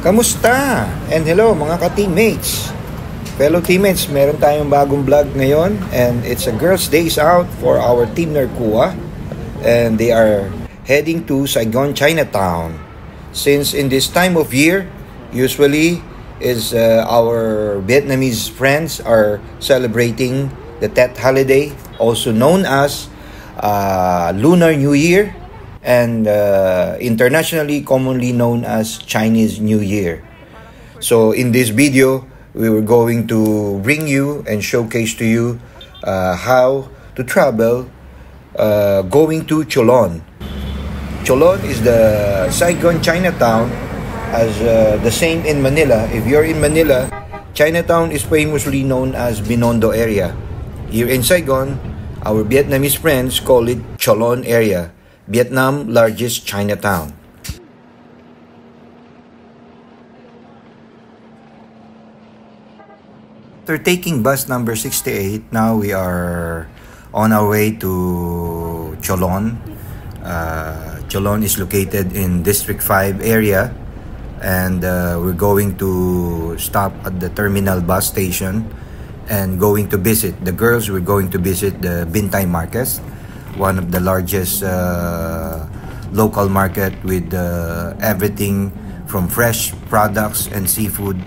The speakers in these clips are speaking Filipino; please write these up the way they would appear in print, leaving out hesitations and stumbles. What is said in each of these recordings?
Kamusta? And hello mga ka-teammates. Fellow teammates, meron tayong bagong vlog ngayon and it's a girls days out for our Team Narkua and they are heading to Saigon, Chinatown. Since in this time of year, usually is our Vietnamese friends are celebrating the Tet holiday, also known as Lunar New Year, and internationally commonly known as Chinese New Year. So in this video, we were going to bring you and showcase to you how to travel going to Cholon. Cholon is the Saigon Chinatown, as the same in Manila. If you're in Manila, Chinatown is famously known as Binondo area. Here in Saigon, our Vietnamese friends call it Cholon area, Vietnam's largest Chinatown. After taking bus number 68, now we are on our way to Cholon. Cholon is located in District 5 area, and we're going to stop at the terminal bus station and going to visit the girls. We're going to visit the Bintay Market, one of the largest local market with everything from fresh products and seafood,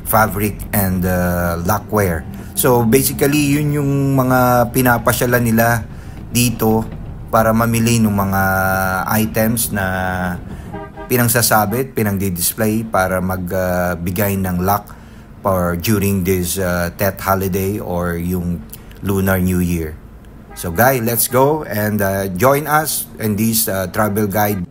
fabric, and lacquer. So basically yun yung mga pinapasyalan nila dito para mamili ng mga items na pinangsasabit, pinangdi-display para magbigay ng luck for during this Tet holiday or yung Lunar New Year. So guys, let's go and join us in this travel guide.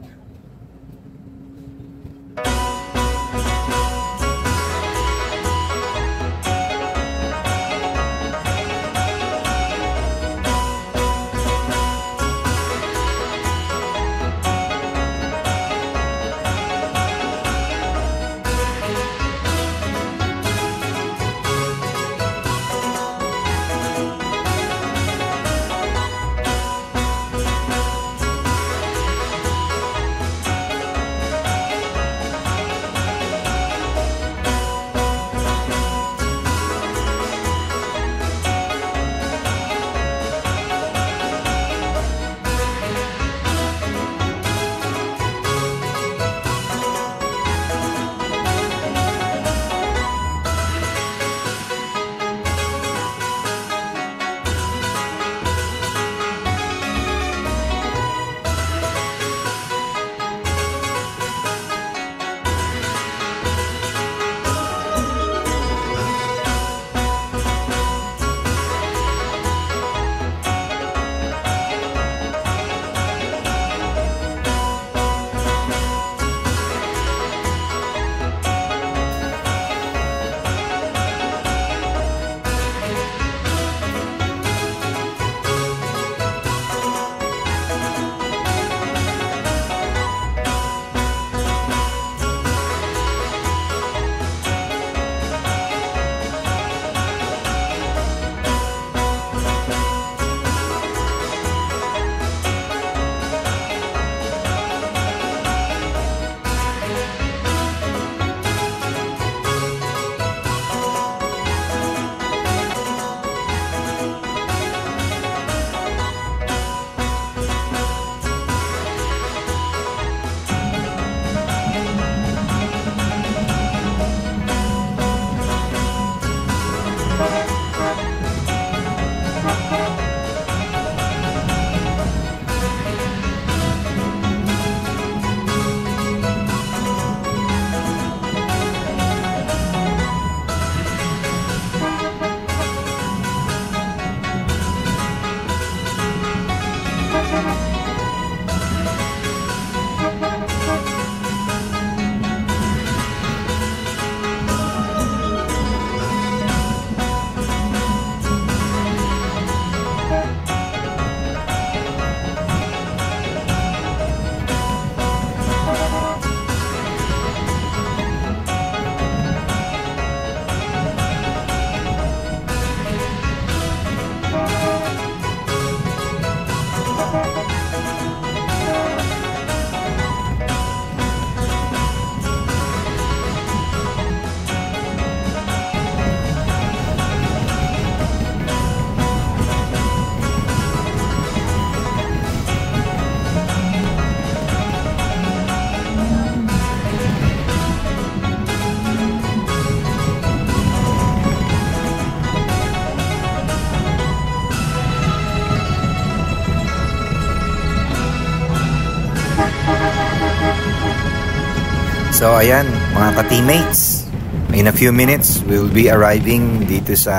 So ayan, mga ka-teammates, in a few minutes we will be arriving dito sa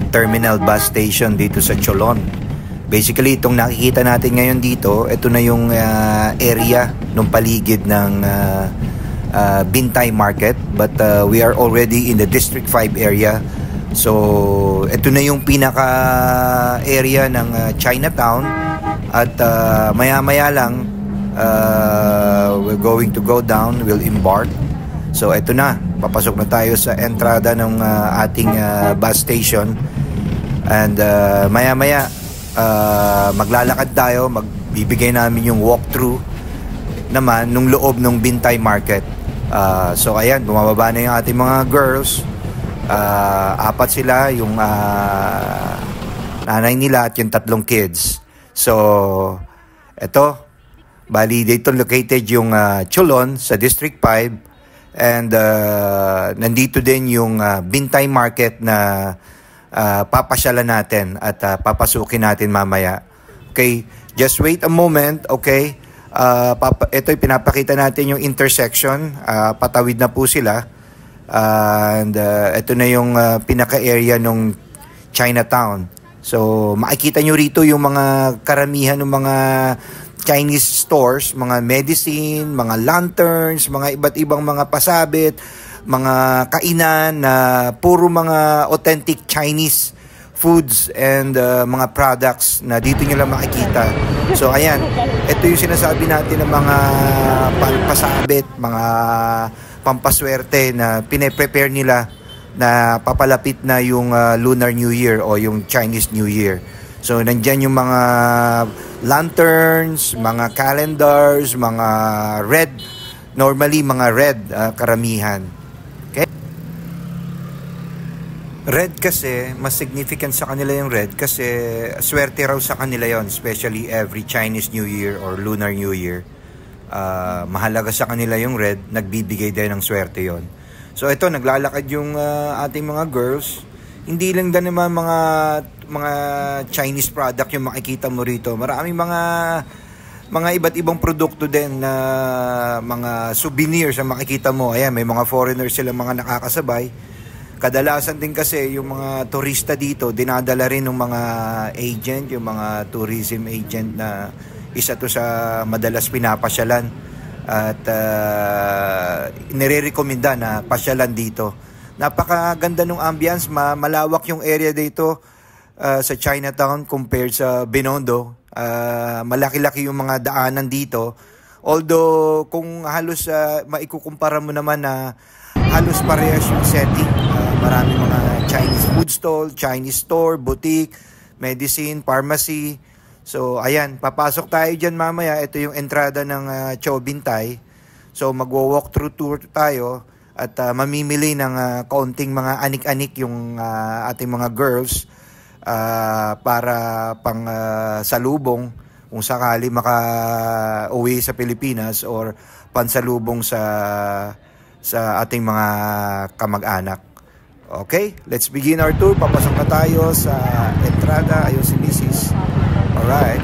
terminal bus station dito sa Cholon. Basically, itong nakikita natin ngayon dito, ito na yung area ng paligid ng Bintay Market, but we are already in the District 5 area. So ito na yung pinaka area ng Chinatown, at maya-maya lang we're going to go down, we'll embark. So ito na, papasok na tayo sa entrada ng ating bus station, and maya-maya maglalakad tayo, magbibigay namin yung walkthrough naman nung loob ng Bintay Market. So ayan, bumababa na yung ating mga girls. Apat sila, yung nanay nila at yung 3 kids. So eto, bali dito located yung Cholon sa District 5, and nandito din yung Bintay Market na papasyalan natin at papasukin natin mamaya. Okay, just wait a moment, okay? Ito pinapakita natin yung intersection, patawid na po sila, and ito na yung pinaka-area ng Chinatown. So makikita nyo rito yung mga karamihan ng mga Chinese stores, mga medicine, mga lanterns, mga iba't ibang mga pasabit, mga kainan na puro mga authentic Chinese foods and mga products na dito nyo lang makikita. So ayan, ito yung sinasabi natin ng mga pasabit, mga pampaswerte na pine-prepare nila na papalapit na yung Lunar New Year o yung Chinese New Year. So nandyan yung mga lanterns, mga calendars, mga red, normally mga red karamihan. Okay? Red kasi, mas significant sa kanila yung red kasi swerte raw sa kanila yon, especially every Chinese New Year or Lunar New Year. Mahalaga sa kanila yung red, nagbibigay din ng swerte yon. So ito, naglalakad yung ating mga girls. Hindi lang din naman mga Chinese product yung makikita mo rito. Maraming mga iba't ibang produkto din na mga souvenirs na makikita mo. Ayan, may mga foreigners sila mga nakakasabay. Kadalasan din kasi yung mga turista dito, dinadala rin ng mga agent, yung mga tourism agent na isa to sa madalas pinapasyalan at nire-recommenda na pasyalan dito. Napakaganda ng ambience, malawak yung area dito sa Chinatown compared sa Binondo. Malaki-laki yung mga daanan dito. Although kung halos maikukumpara mo naman na halos parehas yung setting. Marami mga Chinese food stall, Chinese store, boutique, medicine, pharmacy. So ayan, papasok tayo dyan mamaya. Ito yung entrada ng Chou Bintay. So magwo-walk through tour tayo at mamimili ng kaunting mga anik-anik yung ating mga girls para pang salubong kung sakali maka-uwi sa Pilipinas or pansalubong sa ating mga kamag-anak. Okay, let's begin our tour. Papasok na tayo sa entrada. Ayun si Mrs. Alright.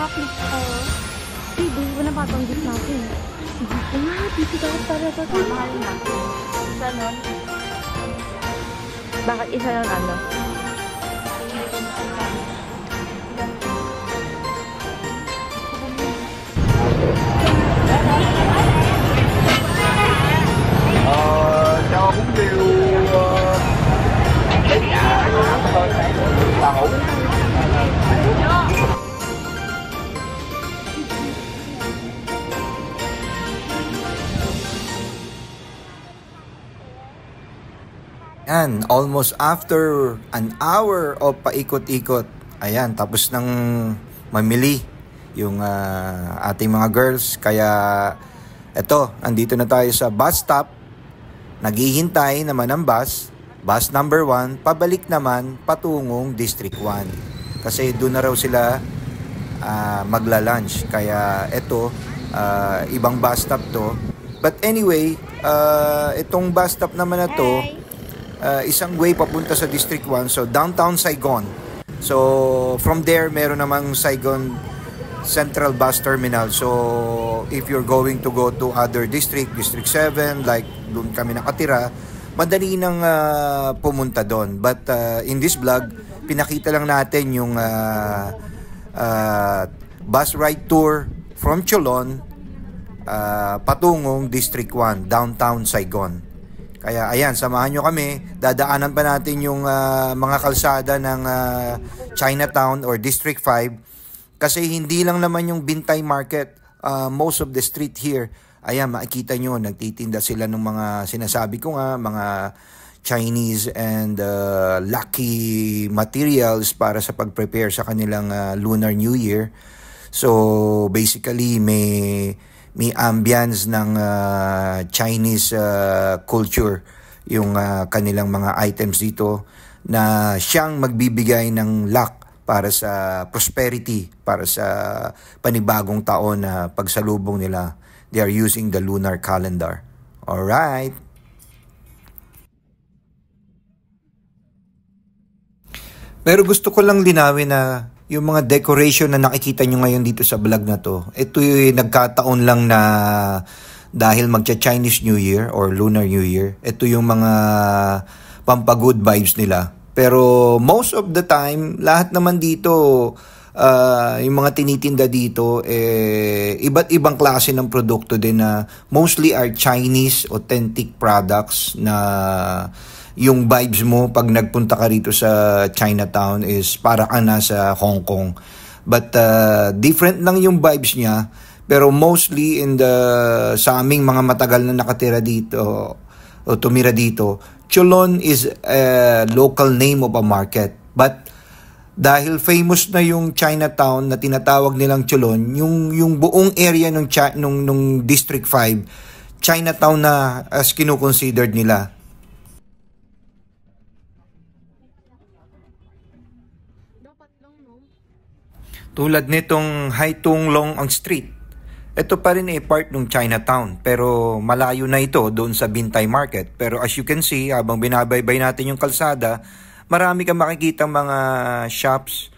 Chocolate ko. Baby, wala pa itong gift natin. Dito dapat talaga. Mahal na. Isa nun? Bakit isa nun ano? Cho uống rượu tàu. And almost after an hour of paikot-ikot, ayan, tapos nang mamili yung ating mga girls. Kaya eto, andito na tayo sa bus stop. Naghihintay naman ang bus number 1, pabalik naman patungong District 1. Kasi doon na raw sila magla-lunch. Kaya eto, ibang bus stop to. But anyway, itong bus stop naman na to, isang way papunta sa District 1, so downtown Saigon. So from there meron namang Saigon Central Bus Terminal. So if you're going to go to other district, District 7, like doon kami nakatira, madali nang pumunta doon. But in this vlog, pinakita lang natin yung bus ride tour from Cholon patungong District 1, downtown Saigon. Kaya ayan, samahan nyo kami. Dadaanan pa natin yung mga kalsada ng Chinatown or District 5. Kasi hindi lang naman yung Bintay Market. Most of the street here, ayan, makikita nyo, nagtitinda sila ng mga sinasabi ko nga, mga Chinese and lucky materials para sa pag-prepare sa kanilang Lunar New Year. So basically, may ambience ng Chinese culture yung kanilang mga items dito na siyang magbibigay ng luck para sa prosperity, para sa panibagong taon na pagsalubong nila. They are using the lunar calendar. Alright. Pero gusto ko lang linawin na yung mga decoration na nakikita nyo ngayon dito sa vlog na to, ito yung nagkataon lang na dahil magcha-Chinese New Year or Lunar New Year, ito yung mga pampagood vibes nila. Pero most of the time, lahat naman dito, yung mga tinitinda dito, iba't ibang klase ng produkto din na mostly are Chinese authentic products na yung vibes mo pag nagpunta ka rito sa Chinatown is para ka nasa Hong Kong. But different lang yung vibes niya. Pero mostly sa aming mga matagal na nakatira dito o tumira dito, Cholon is a local name of a market. But dahil famous na yung Chinatown na tinatawag nilang Cholon, yung buong area nung District 5, Chinatown na as kino-considered nila. Tulad nitong Hai Tung Long ang street. Ito pa rin part ng Chinatown, pero malayo na ito doon sa Bintay Market. Pero as you can see, habang binabaybay natin yung kalsada, marami kang makikita mga shops,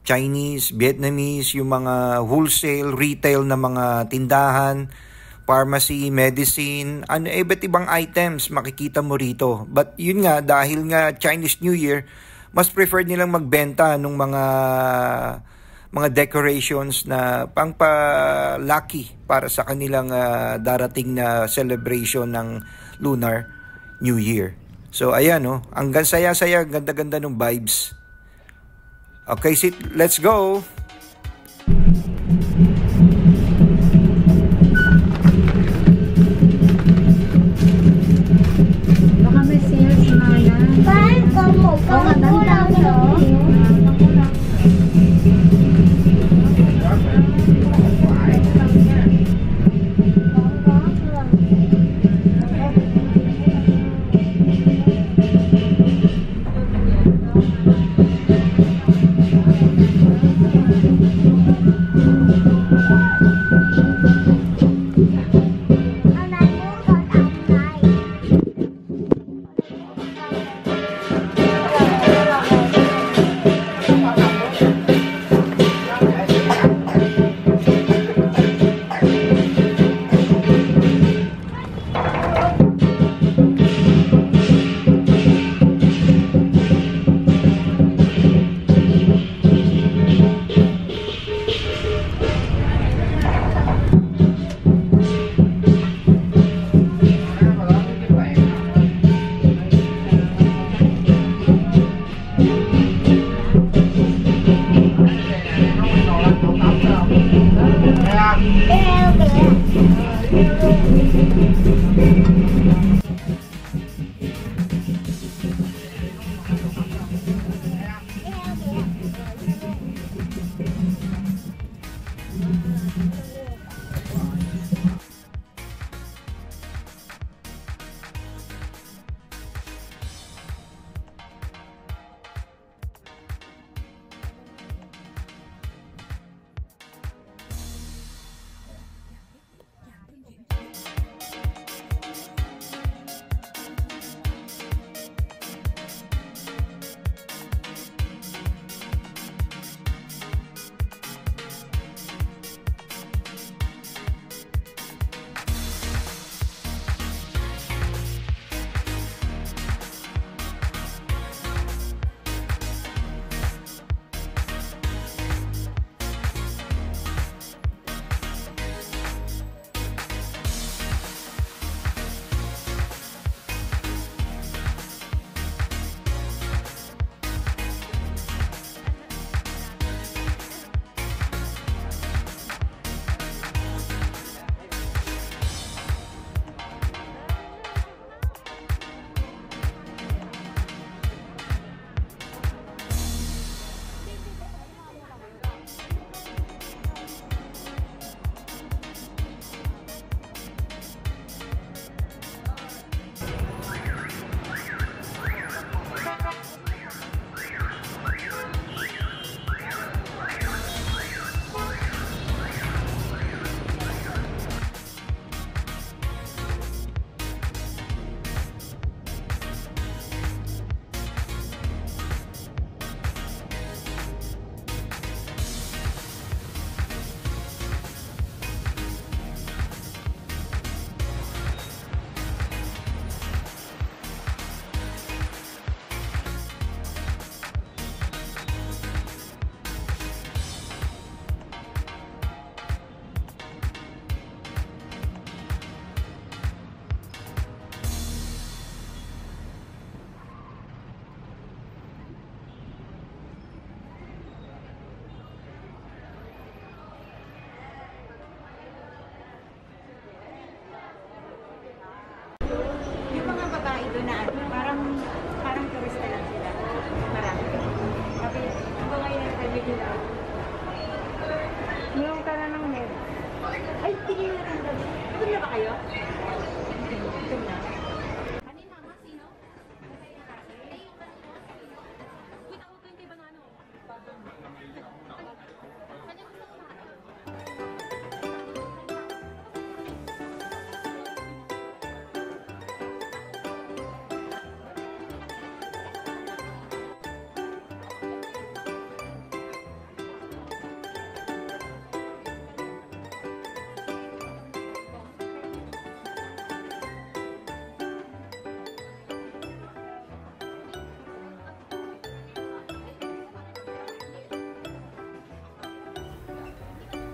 Chinese, Vietnamese, yung mga wholesale, retail na mga tindahan, pharmacy, medicine, iba't ibang items makikita mo rito. But yun nga, dahil nga Chinese New Year, mas preferred nilang magbenta ng mga decorations na pangpa-lucky para sa kanilang darating na celebration ng Lunar New Year. So ayan, ang saya-saya, ganda-ganda ng vibes. Okay, let's go! Baka may sales na yan. Paano ka mo? Paano lang yun?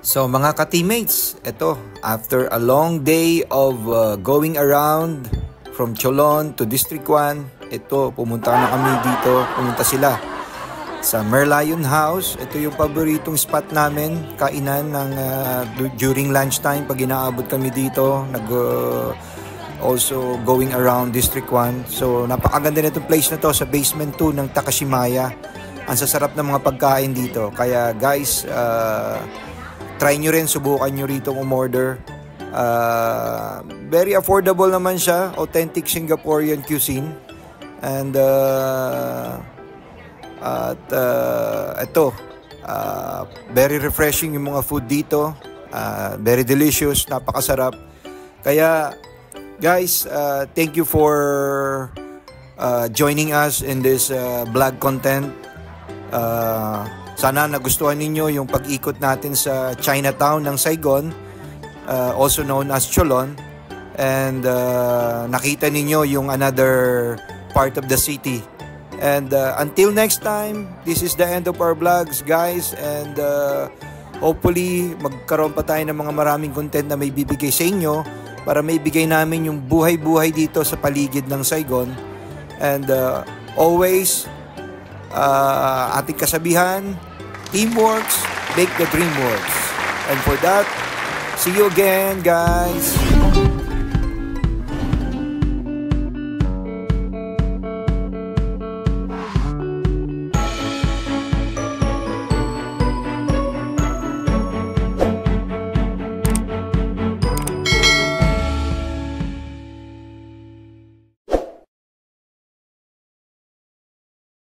So mga ka-teammates, ito, after a long day of going around from Cholon to District 1, ito, pumunta sila sa Merlion House. Ito yung paboritong spot namin, kainan ng during lunchtime pag inaabot kami dito, also going around District 1. So napakaganda na itong place na to sa basement 2 ng Takashimaya. Ang sasarap ng mga pagkain dito. Kaya guys, try nyo rin, subukan nyo rito umorder. Very affordable naman siya. Authentic Singaporean cuisine. And very refreshing yung mga food dito. Very delicious, napakasarap. Kaya guys, thank you for joining us in this vlog content. Sana nagustuhan ninyo yung pag-ikot natin sa Chinatown ng Saigon, also known as Cholon. And nakita ninyo yung another part of the city. And until next time, this is the end of our vlogs, guys. And hopefully, magkaroon pa tayo ng mga maraming content na may bibigay sa inyo para may bigay namin yung buhay-buhay dito sa paligid ng Saigon. And always, ating kasabihan, teamworks make the dream works. And for that, See you again, guys.